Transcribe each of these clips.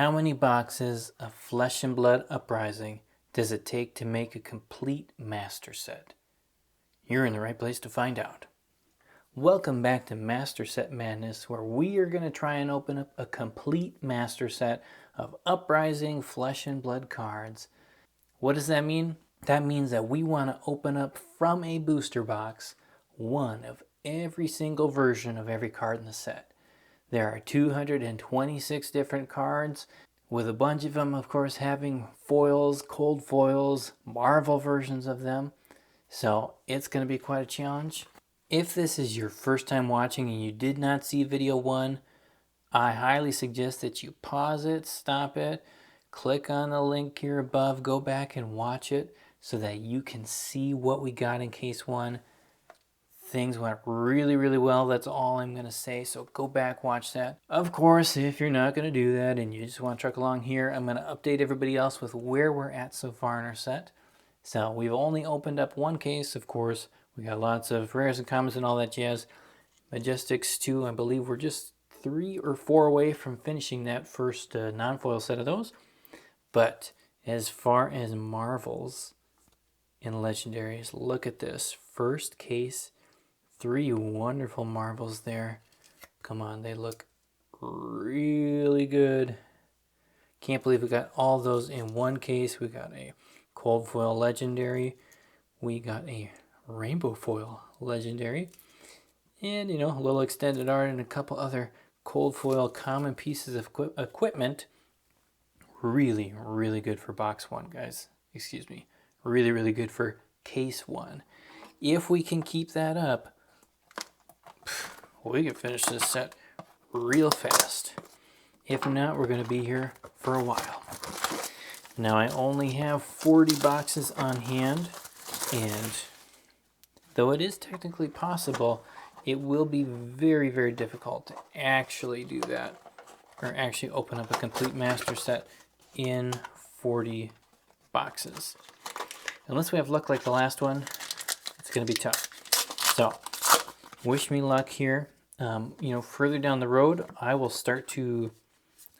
How many boxes of Flesh and Blood Uprising does it take to make a complete master set? You're in the right place to find out. Welcome back to Master Set Madness, where we are going to try and open up a complete master set of Uprising Flesh and Blood cards. What does that mean? That means that we want to open up from a booster box one of every single version of every card in the set. There are 226 different cards, with a bunch of them, of course, having foils, cold foils, Marvel versions of them. So it's going to be quite a challenge. If this is your first time watching and you did not see video 1, I highly suggest that you pause it, stop it, click on the link here above, go back and watch it so that you can see what we got in case 1. Things went really, really well. That's all I'm going to say. So go back, watch that. Of course, if you're not going to do that and you just want to truck along here, I'm going to update everybody else with where we're at so far in our set. So we've only opened up one case, of course. We got lots of rares and commons and all that jazz. Majestics too, I believe we're just 3 or 4 away from finishing that first non-foil set of those. But as far as Marvels and Legendaries, look at this. First case, 3 wonderful Marvels there. Come on, they look really good. Can't believe we got all those in one case. We got a cold foil Legendary. We got a rainbow foil Legendary. And, a little extended art and a couple other cold foil common pieces of equipment. Really, really good for box 1, guys. Excuse me. Really, really good for case 1. If we can keep that up, we can finish this set real fast. If not, we're going to be here for a while. Now, I only have 40 boxes on hand, and though it is technically possible, it will be very, very difficult to actually do that, or actually open up a complete master set in 40 boxes. Unless we have luck like the last one, it's going to be tough. So, wish me luck here. Further down the road, I will start to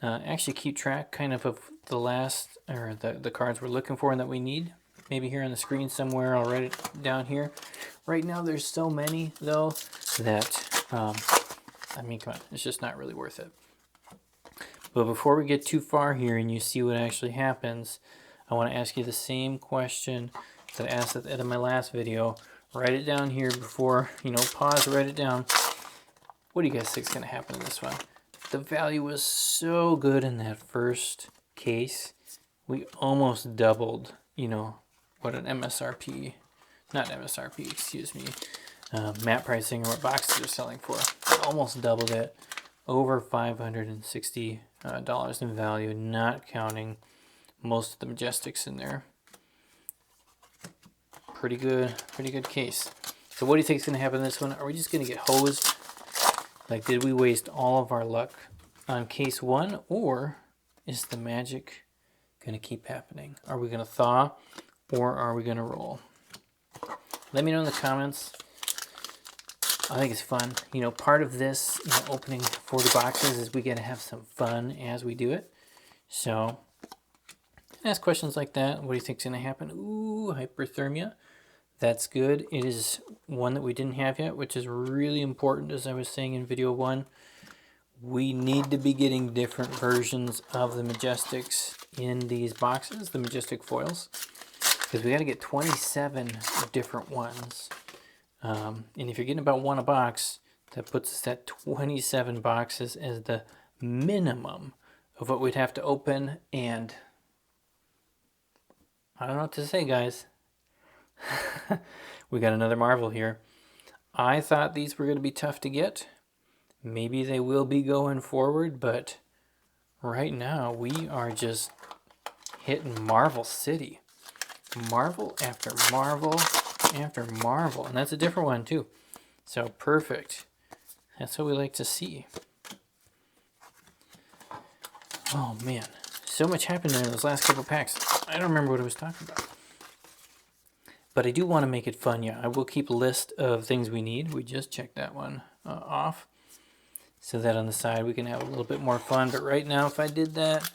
actually keep track kind of the last, or the cards we're looking for and that we need. Maybe here on the screen somewhere, I'll write it down here. Right now, there's so many, though, that, come on, it's just not really worth it. But before we get too far here and you see what actually happens, I want to ask you the same question that I asked at the end of my last video. Write it down here before, pause, write it down. What do you guys think is going to happen in this one? The value was so good in that first case. We almost doubled, what an MSRP, not MSRP, excuse me, map pricing or what boxes are selling for. Almost doubled it. Over $560 in value, not counting most of the Majestics in there. Pretty good case. So what do you think is going to happen in this one? Are we just going to get hosed? Like, did we waste all of our luck on case 1, or is the magic going to keep happening? Are we going to thaw, or are we going to roll? Let me know in the comments. I think it's fun. Part of this, opening 40 boxes is we get to have some fun as we do it. So, ask questions like that. What do you think is going to happen? Ooh, hyperthermia. That's good. It is one that we didn't have yet, which is really important, as I was saying in video 1. We need to be getting different versions of the Majestics in these boxes, the Majestic foils, because we got to get 27 different ones. And if you're getting about 1 a box, that puts us at 27 boxes as the minimum of what we'd have to open. And I don't know what to say, guys. We got another Marvel here. I thought these were going to be tough to get. Maybe they will be going forward, but right now we are just hitting Marvel City. Marvel after Marvel after Marvel, and that's a different one too. So perfect. That's what we like to see. Oh man, so much happened in those last couple packs. I don't remember what I was talking about. But I do want to make it fun, yeah. I will keep a list of things we need. We just checked that one off. So that on the side we can have a little bit more fun. But right now, if I did that,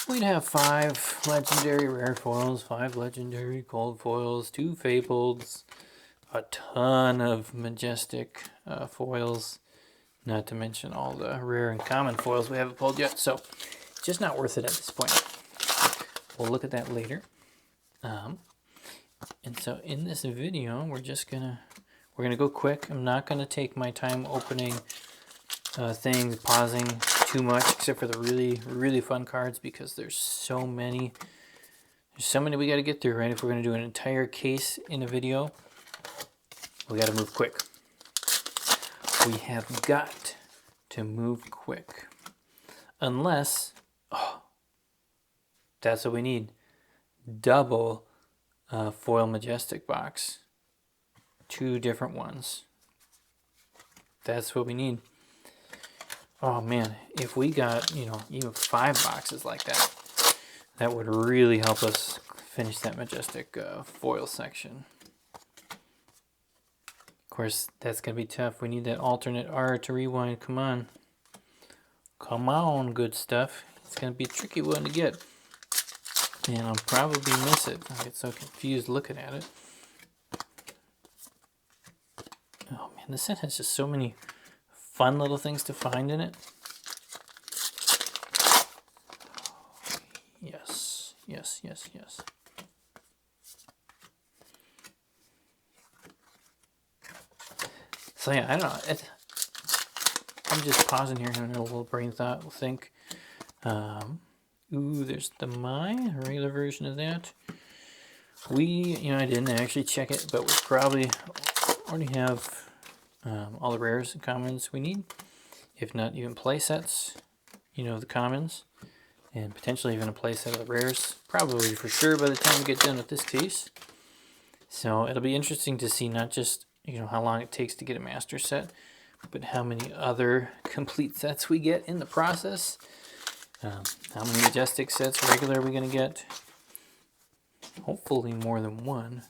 we'd have 5 legendary rare foils, 5 legendary cold foils, 2 fableds, a ton of majestic foils, not to mention all the rare and common foils we haven't pulled yet, so just not worth it at this point. We'll look at that later. And so in this video, we're gonna go quick. I'm not gonna take my time opening things, pausing too much, except for the really fun cards, because there's so many. There's so many we got to get through, right? If we're gonna do an entire case in a video, we got to move quick. We have got to move quick, unless that's what we need. Double foil majestic box, 2 different ones. That's what we need. Oh man, if we got, even 5 boxes like that, that would really help us finish that majestic foil section. Of course, that's gonna be tough. We need that alternate R to rewind. Come on, good stuff. It's gonna be a tricky one to get. And I'll probably miss it. I get so confused looking at it. Oh man, this set has just so many fun little things to find in it. Yes, yes, yes, yes. So yeah, I don't know. I'm just pausing here and a little brain thought. We'll think. Ooh, there's the a regular version of that. I didn't actually check it, but we probably already have all the rares and commons we need. If not even play sets, the commons, and potentially even a play set of the rares. Probably for sure by the time we get done with this case. So it'll be interesting to see not just, how long it takes to get a master set, but how many other complete sets we get in the process. How many majestic sets regular are we going to get? Hopefully more than 1.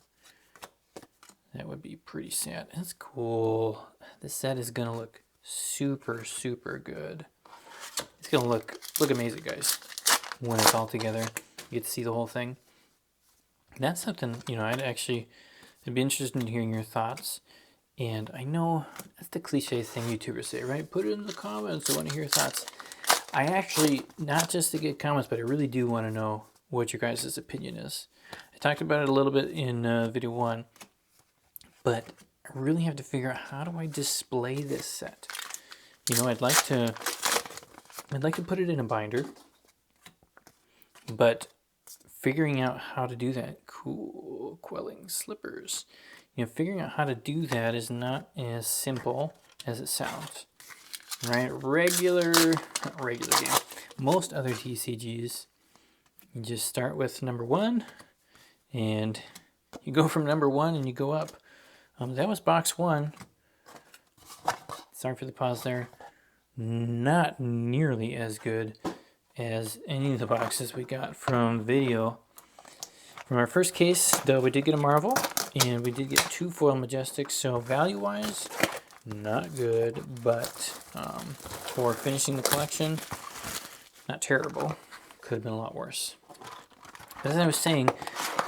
That would be pretty sad. That's cool. This set is going to look super, super good. It's going to look amazing, guys, when it's all together. You get to see the whole thing. That's something, it'd be interesting to hear your thoughts. And I know that's the cliche thing YouTubers say, right? Put it in the comments. I want to hear your thoughts. I actually, not just to get comments, but I really do want to know what your guys' opinion is. I talked about it a little bit in video 1, but I really have to figure out, how do I display this set? I'd like to put it in a binder, but figuring out how to do that, cool, quelling slippers. Figuring out how to do that is not as simple as it sounds. Right, not regular game. Most other TCGs, you just start with number 1, and you go from number 1 and you go up. That was box 1. Sorry for the pause there. Not nearly as good as any of the boxes we got from video. From our first case, though, we did get a Marvel, and we did get 2 foil majestics, so value-wise, not good, but for finishing the collection, not terrible. Could have been a lot worse. But as I was saying,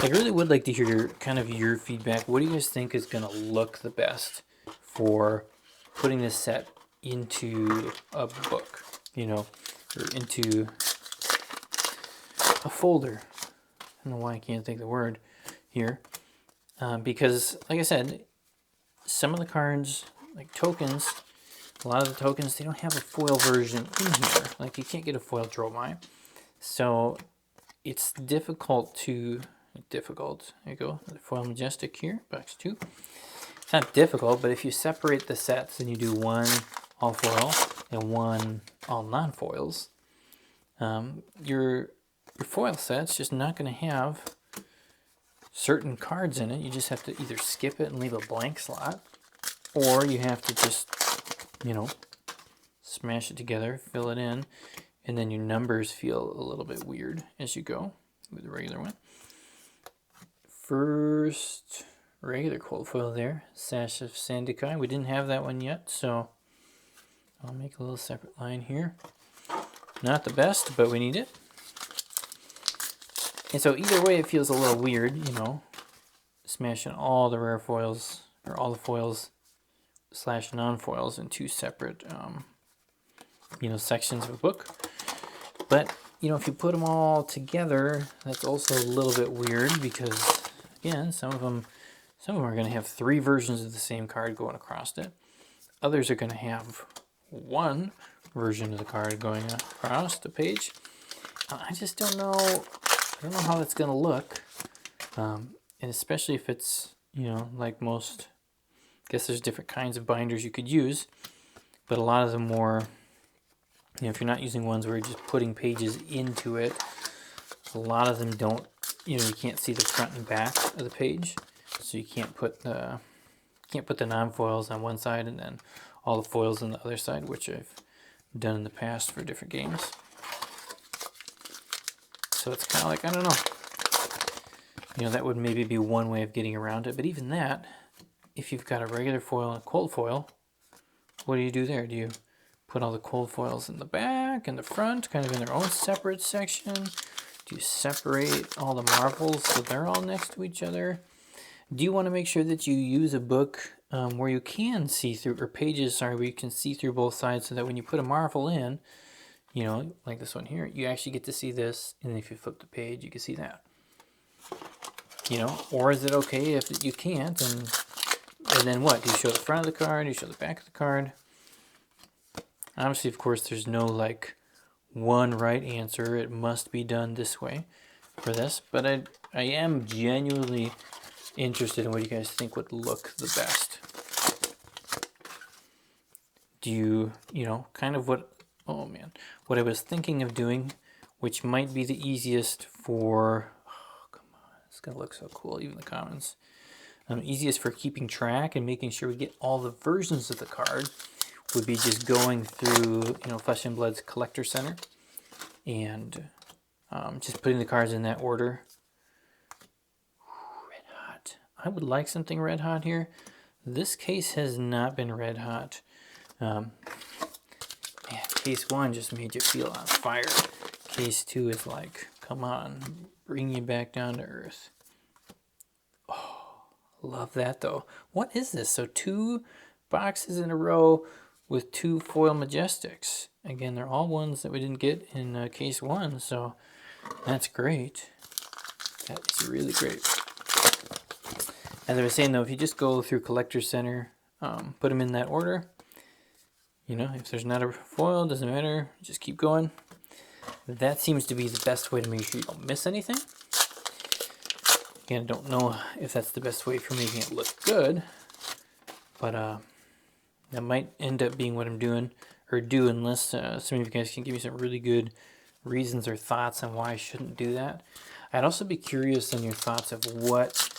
I really would like to hear your feedback. What do you guys think is going to look the best for putting this set into a book, or into a folder? I don't know why I can't think of the word here. Because, like I said, some of the cards, like tokens, a lot of the tokens, they don't have a foil version in here. Like, you can't get a foil Dromai. So it's difficult. There you go, the foil majestic here, box 2. It's not difficult, but if you separate the sets and you do 1 all foil and 1 all non-foils, your foil set's just not going to have certain cards in it. You just have to either skip it and leave a blank slot, or you have to just, smash it together, fill it in, and then your numbers feel a little bit weird as you go with the regular one. First regular cold foil there, Sash of Sandikai. We didn't have that one yet, so I'll make a little separate line here. Not the best, but we need it. And so either way, it feels a little weird, you know, smashing all the rare foils, or all the foils / non-foils in two separate, you know, sections of a book. But, you know, if you put them all together, that's also a little bit weird because, again, some of them are going to have 3 versions of the same card going across it. Others are going to have 1 version of the card going across the page. I just don't know. I don't know how that's going to look. And especially if it's, you know, like most, I guess there's different kinds of binders you could use. But a lot of the more, you know, if you're not using ones where you're just putting pages into it, a lot of them don't, you know, you can't see the front and back of the page. So you can't put the non-foils on one side and then all the foils on the other side, which I've done in the past for different games. So it's kind of like, I don't know. You know, that would maybe be one way of getting around it. But even that, if you've got a regular foil and a cold foil, what do you do there? Do you put all the cold foils in the back and the front, kind of in their own separate section? Do you separate all the marbles so they're all next to each other? Do you want to make sure that you use a book where you can see through, or pages, sorry, where you can see through both sides so that when you put a marvel in, you know, like this one here, you actually get to see this, and if you flip the page, you can see that. You know, or is it okay if you can't, and then what? Do you show the front of the card? Do you show the back of the card? Obviously, of course, there's no like one right answer. It must be done this way for this, but I am genuinely interested in what you guys think would look the best. Do you know, kind of what, oh man, what I was thinking of doing, which might be the easiest for, oh, come on, it's going to look so cool, even the comments. Easiest for keeping track and making sure we get all the versions of the card would be just going through, you know, Flesh and Blood's Collector Center and just putting the cards in that order. Red hot. I would like something red hot here. This case has not been red hot. Man, case 1 just made you feel on fire. Case 2 is like, come on, bring you back down to earth. Oh, love that though. What is this? So 2 boxes in a row with 2 foil majestics. Again, they're all ones that we didn't get in case 1, so that's great. That is really great. As I was saying though, if you just go through Collector Center, put them in that order. You know, if there's not a foil, doesn't matter. Just keep going. That seems to be the best way to make sure you don't miss anything. Again, I don't know if that's the best way for making it look good, but that might end up being what I'm doing, or do, unless some of you guys can give me some really good reasons or thoughts on why I shouldn't do that. I'd also be curious on your thoughts of what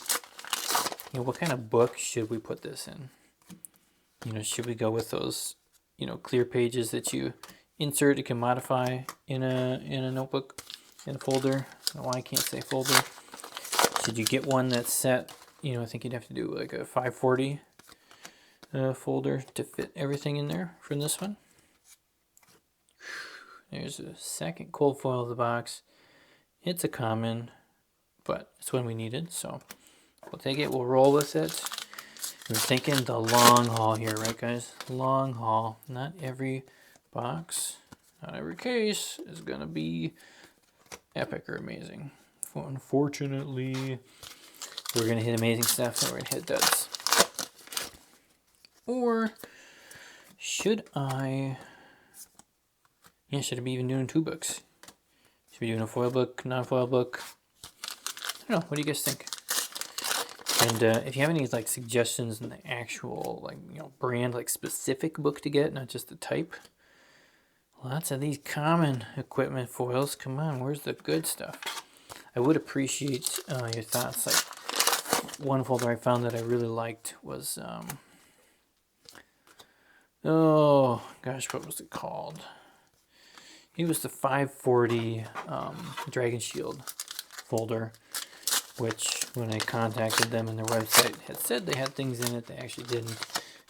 kind of book should we put this in? You know, should we go with those, you know, clear pages that you insert, you can modify in a notebook, in a folder? I don't know why I can't say folder. Should you get one that's set, you know, I think you'd have to do like a 540 folder to fit everything in there from this one. There's a second cold foil of the box. It's a common, but it's one we needed, so we'll take it, we'll roll with it. We're thinking the long haul here, right guys? Long haul. Not every box, not every case is gonna be epic or amazing. Unfortunately, we're gonna hit amazing stuff and we're gonna hit duds. Or should I be even doing 2 books? Should we be doing a foil book, non-foil book? I don't know, what do you guys think? And if you have any like suggestions in the actual, like, you know, brand, like specific book to get, not just the type. Lots of these common equipment foils. Come on, where's the good stuff? I would appreciate your thoughts. Like one folder I found that I really liked was, oh gosh, what was it called? It was the 540 Dragon Shield folder, which when I contacted them on their website had said they had things in it, they actually didn't.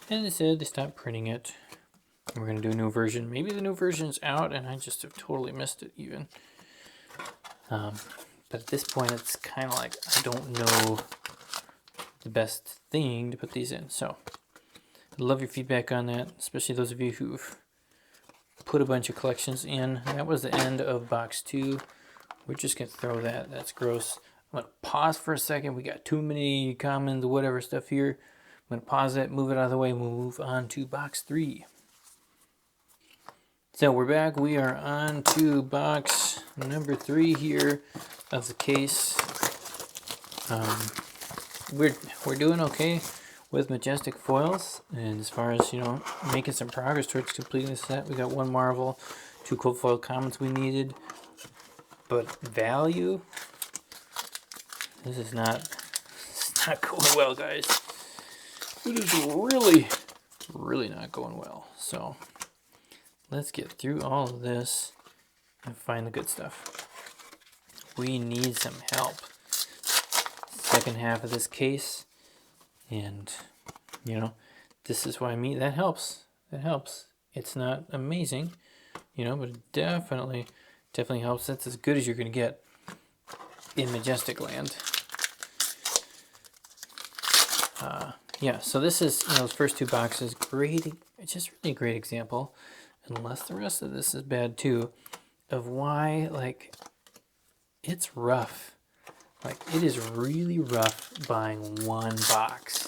And they said they stopped printing it. And we're going to do a new version. Maybe the new version's out and I just have totally missed it even. But at this point, it's kind of like I don't know the best thing to put these in. So I'd love your feedback on that, especially those of you who've put a bunch of collections in. That was the end of box 2. We're just going to throw that. That's gross. I'm going to pause for a second. We got too many commons, whatever stuff here. I'm going to pause it, move it out of the way, move on to box 3. So we're back. We are on to box number 3 here of the case. We're doing okay with Majestic foils, and as far as, you know, making some progress towards completing the set. We got 1 Marvel, 2 cold foil commons we needed, but value, this is not going well, guys. It is really not going well. So let's get through all of this and find the good stuff. We need some help. Second half of this case, and you know, this is why that helps. That helps. It's not amazing, you know, but it definitely helps. That's as good as you're gonna get in Majestic Land. Yeah, so this is, you know, those first 2 boxes, great. It's just really a great example, unless the rest of this is bad too, of why, like, it's rough. Like, it is really rough buying 1 box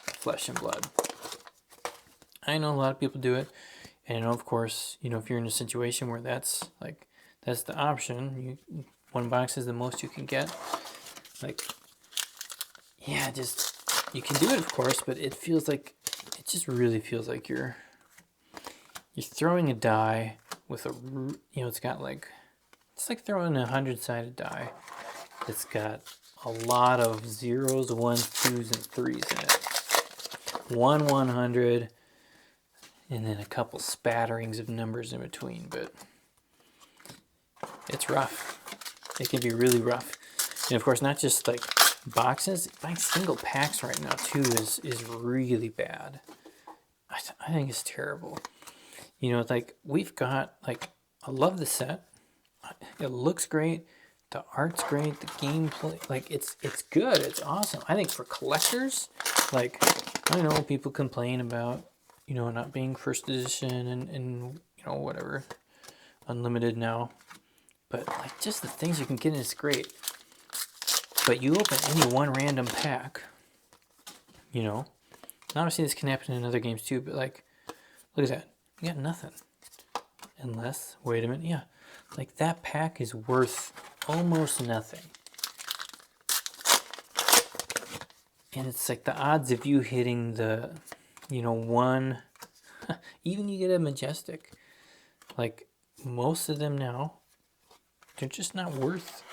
of Flesh and Blood. I know a lot of people do it, and I know, of course, you know, if you're in a situation where that's the option, 1 box is the most you can get. Like, yeah, just, you can do it, of course, but it just really feels like you're throwing a die with a, you know, it's like throwing a 100-sided die. It's got a lot of 0s, 1s, 2s, and 3s in it. 1 100, and then a couple spatterings of numbers in between, but it's rough. It can be really rough. And of course, not just like boxes, buying single packs right now too is really bad. I think it's terrible. You know, like, we've got, like, I love the set. It looks great. The art's great. The gameplay, like, it's good. It's awesome. I think for collectors, like, I know people complain about, you know, not being first edition and you know, whatever, unlimited now. But, like, just the things you can get in is great. But you open any 1 random pack, you know, and obviously this can happen in other games too, but, like, look at that. You got nothing. Unless, wait a minute, yeah. Like, that pack is worth almost nothing. And it's like the odds of you hitting the, you know, 1, even you get a Majestic, like, most of them now, they're just not worth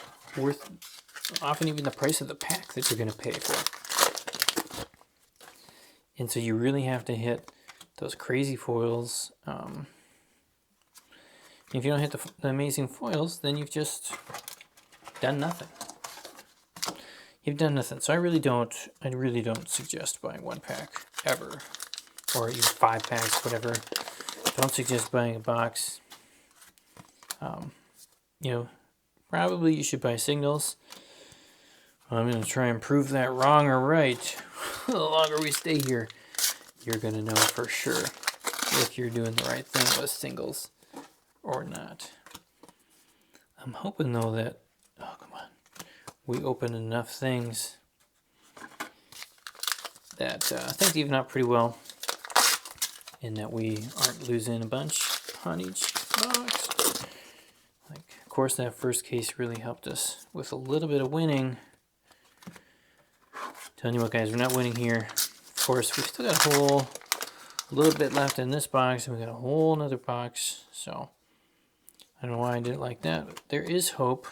often even the price of the pack that you're going to pay for. And so you really have to hit those crazy foils. If you don't hit the amazing foils, then you've just done nothing. You've done nothing. So I really don't suggest buying 1 pack ever, or even 5 packs, whatever. Don't suggest buying a box. You know, probably you should buy signals. I'm going to try and prove that wrong or right. The longer we stay here, you're going to know for sure if you're doing the right thing with singles or not. I'm hoping, though, that, oh, come on, we open enough things that things even out pretty well, and that we aren't losing a bunch on each box. Like, of course, that first case really helped us with a little bit of winning. Telling you what, guys, we're not winning here. Of course, we've still got a little bit left in this box, and we got a whole nother box. So I don't know why I didn't like that, but there is hope.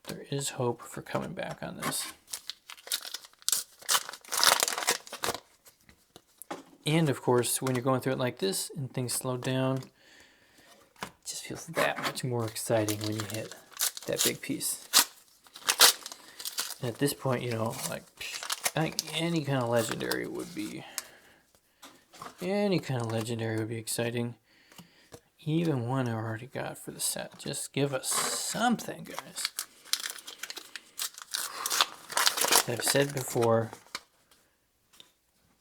There is hope for coming back on this. And of course, when you're going through it like this and things slow down, it just feels that much more exciting when you hit that big piece. And at this point, you know, like, I think any kind of legendary would be exciting. Even one I already got for the set. Just give us something, guys. As I've said before,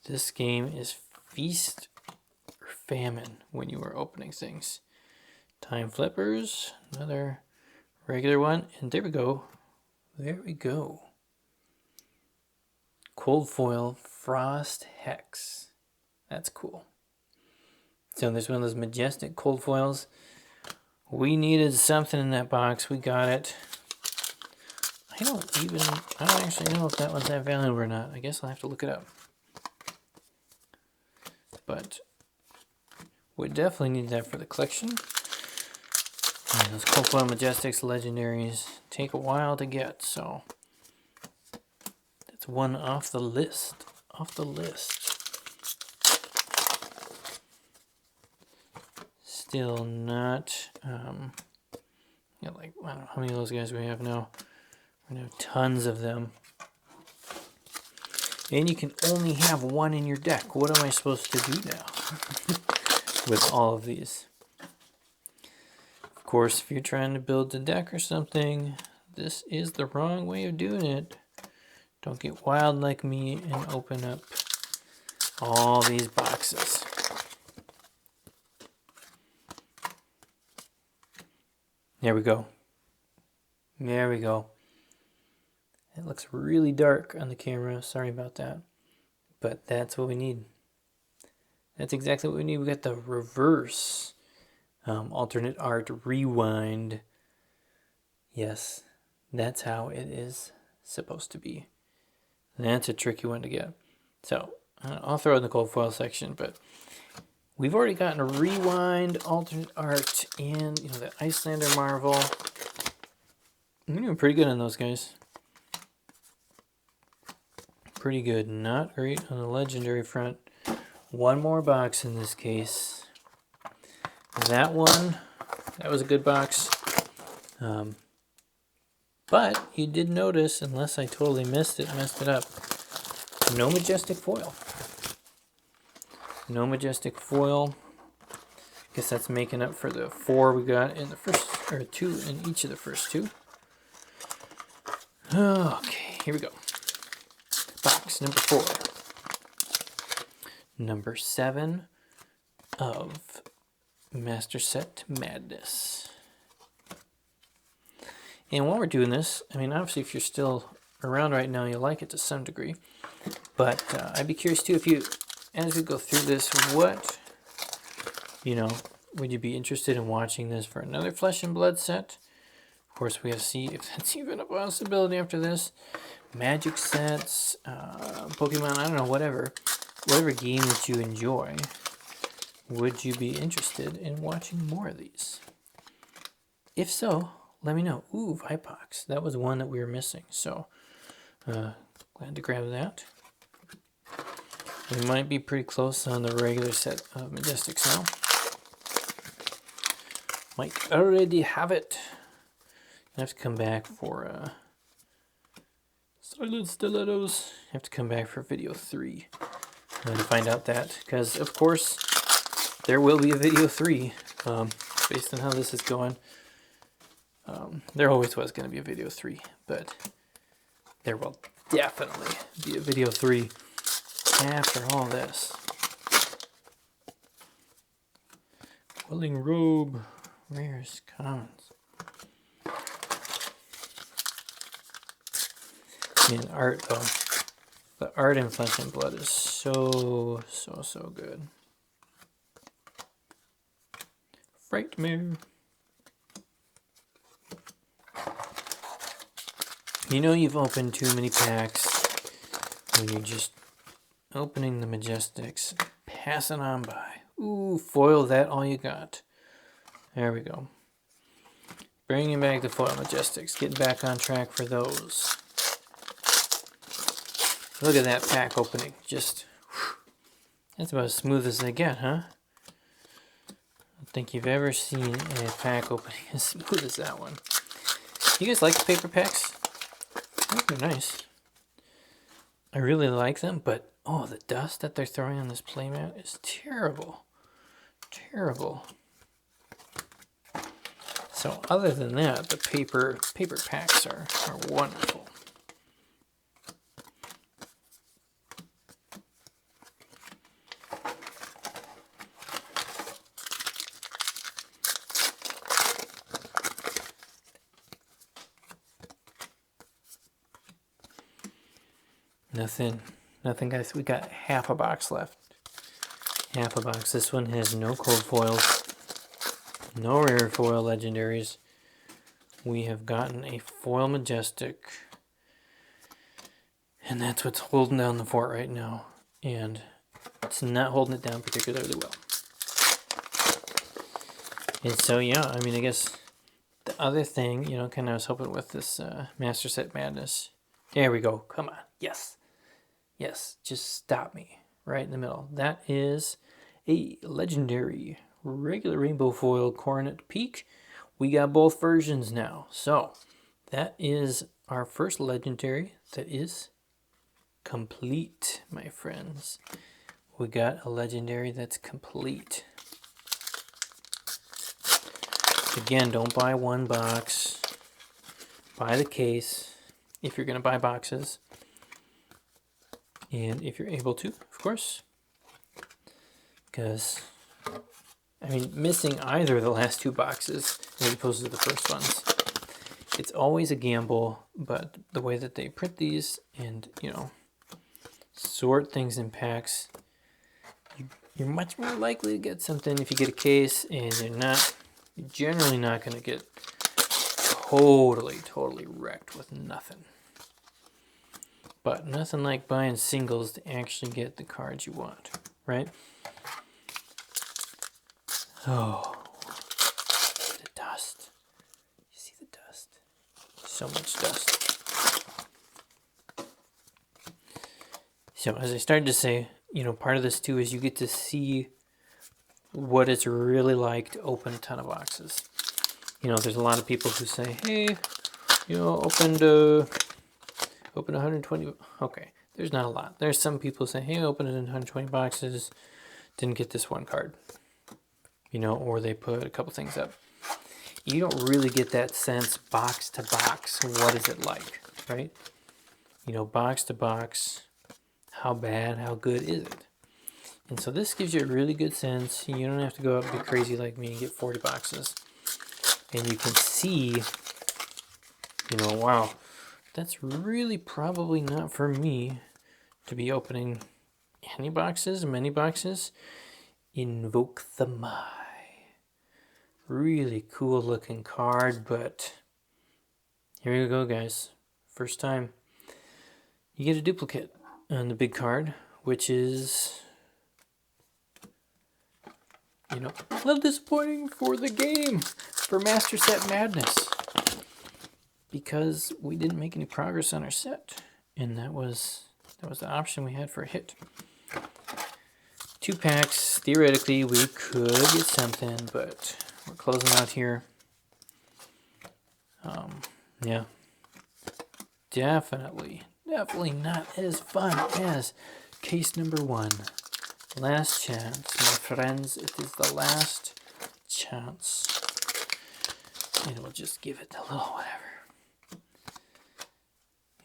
this game is feast or famine when you are opening things. Time flippers, another regular one, and there we go. There we go. Cold foil frost hex. That's cool. So there's one of those majestic cold foils. We needed something in that box. We got it. I don't actually know if that one's that valuable or not. I guess I'll have to look it up. But we definitely need that for the collection. And those cold foil majestics, legendaries, take a while to get, so that's one off the list. Still not, like, I don't know how many of those guys we have now. We're going to have tons of them. And you can only have one in your deck. What am I supposed to do now with all of these? Of course, if you're trying to build a deck or something, this is the wrong way of doing it. Don't get wild like me and open up all these boxes. There we go. There we go. It looks really dark on the camera. Sorry about that. But that's what we need. That's exactly what we need. We got the reverse alternate art rewind. Yes, that's how it is supposed to be. That's a tricky one to get. So I'll throw it in the cold foil section, but we've already gotten a rewind alternate art and the Icelander Marvel. We're doing pretty good on those guys. Pretty good. Not great on the legendary front. One more box in this case. That one, that was a good box. But you did notice, unless I totally messed it up, no majestic foil. No majestic foil. Guess that's making up for the 4 we got in the first, or 2 in each of the first 2. Okay, here we go. Box number 4. Number 7 of Master Set Madness. And while we're doing this, I mean, obviously if you're still around right now, you'll like it to some degree. But I'd be curious too, if you, as we go through this, what, would you be interested in watching this for another Flesh and Blood set? Of course, we have to see if that's even a possibility after this. Magic sets, Pokemon, I don't know, whatever game that you enjoy, would you be interested in watching more of these? If so, let me know. Ooh, Vipox, that was one that we were missing, so glad to grab that. We might be pretty close on the regular set of Majestics now. Might already have it. I have to come back for Silent Stilettos. I have to come back for video 3 to find out that, because of course there will be a video 3 based on how this is going. There always was going to be a video 3, but there will definitely be a video 3 after all this. Quelling Robe, rares, commons. And art though. The art in Flesh and Blood is so good. Frightmare. You've opened too many packs when you're just opening the Majestics, passing on by. Ooh, foil that all you got. There we go. Bringing back the foil Majestics, getting back on track for those. Look at that pack opening. Just, whew, that's about as smooth as they get, huh? I don't think you've ever seen a pack opening as smooth as that one. You guys like the paper packs? I think they're nice. I really like them, but oh, the dust that they're throwing on this playmat is terrible. Terrible. So other than that, the paper packs are wonderful. Nothing, guys. We got half a box left. Half a box. This one has no cold foils, no rare foil legendaries. We have gotten a foil majestic, and that's what's holding down the fort right now. And it's not holding it down particularly well. And so, yeah, I mean, I guess the other thing, you know, kind of I was hoping with this Master Set Madness. There we go. Come on. Yes. Yes. Just stop me right in the middle. That is a legendary regular rainbow foil Coronet Peak. We got both versions now. So that is our first legendary that is complete, my friends. We got a legendary that's complete. Again, don't buy one box. Buy the case if you're going to buy boxes. And if you're able to, of course. Because, I mean, missing either of the last two boxes as opposed to the first ones, it's always a gamble, but the way that they print these and, you know, sort things in packs, you're much more likely to get something if you get a case, and you're generally not going to get totally wrecked with nothing. But nothing like buying singles to actually get the cards you want, right? Oh, the dust. You see the dust? So much dust. So as I started to say, you know, part of this too is you get to see what it's really like to open a ton of boxes. You know, there's a lot of people who say, hey, you know, open 120. Okay, there's not a lot. There's some people who say, hey, I opened it in 120 boxes, didn't get this one card. You know, or they put a couple things up. You don't really get that sense box to box. What is it like, right? You know, box to box, how bad, how good is it? And so this gives you a really good sense. You don't have to go out and be crazy like me and get 40 boxes. And you can see, you know, wow, that's really probably not for me to be opening any boxes, many boxes. Invoke the Mai. Really cool looking card, but here you go, guys. First time you get a duplicate on the big card, which is, you know, a little disappointing for the game, for Master Set Madness, because we didn't make any progress on our set, and that was the option we had for a hit. 2 packs, theoretically we could get something, but we're closing out here. Yeah, definitely not as fun as case number 1. Last chance, my friends. It is the last chance. And we'll just give it a little whatever.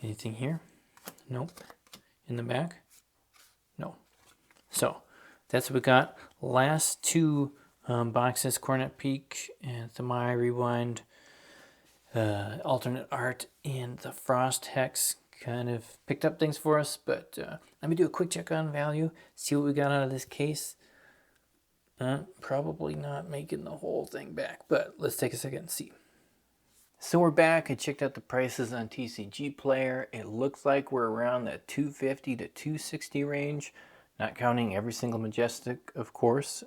Anything here? Nope. In the back? No. So, that's what we got. Last 2 boxes, Coronet Peak and the Mai Rewind, alternate art, and the Frost Hex kind of picked up things for us, but let me do a quick check on value, see what we got out of this case. Probably not making the whole thing back, but let's take a second and see. So we're back. I checked out the prices on TCG Player. It looks like we're around that 250 to 260 range, not counting every single Majestic, of course,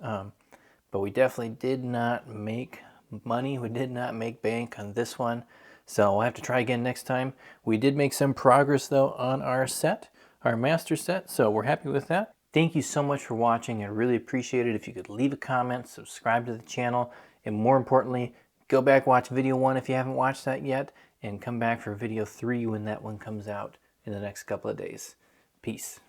but we definitely did not make money. We did not make bank on this one, so we'll have to try again next time. We did make some progress though on our set, our master set, so we're happy with that. Thank you so much for watching. I really appreciate it if you could leave a comment, subscribe to the channel, and more importantly, go back, watch video 1 if you haven't watched that yet, and come back for video 3 when that one comes out in the next couple of days. Peace.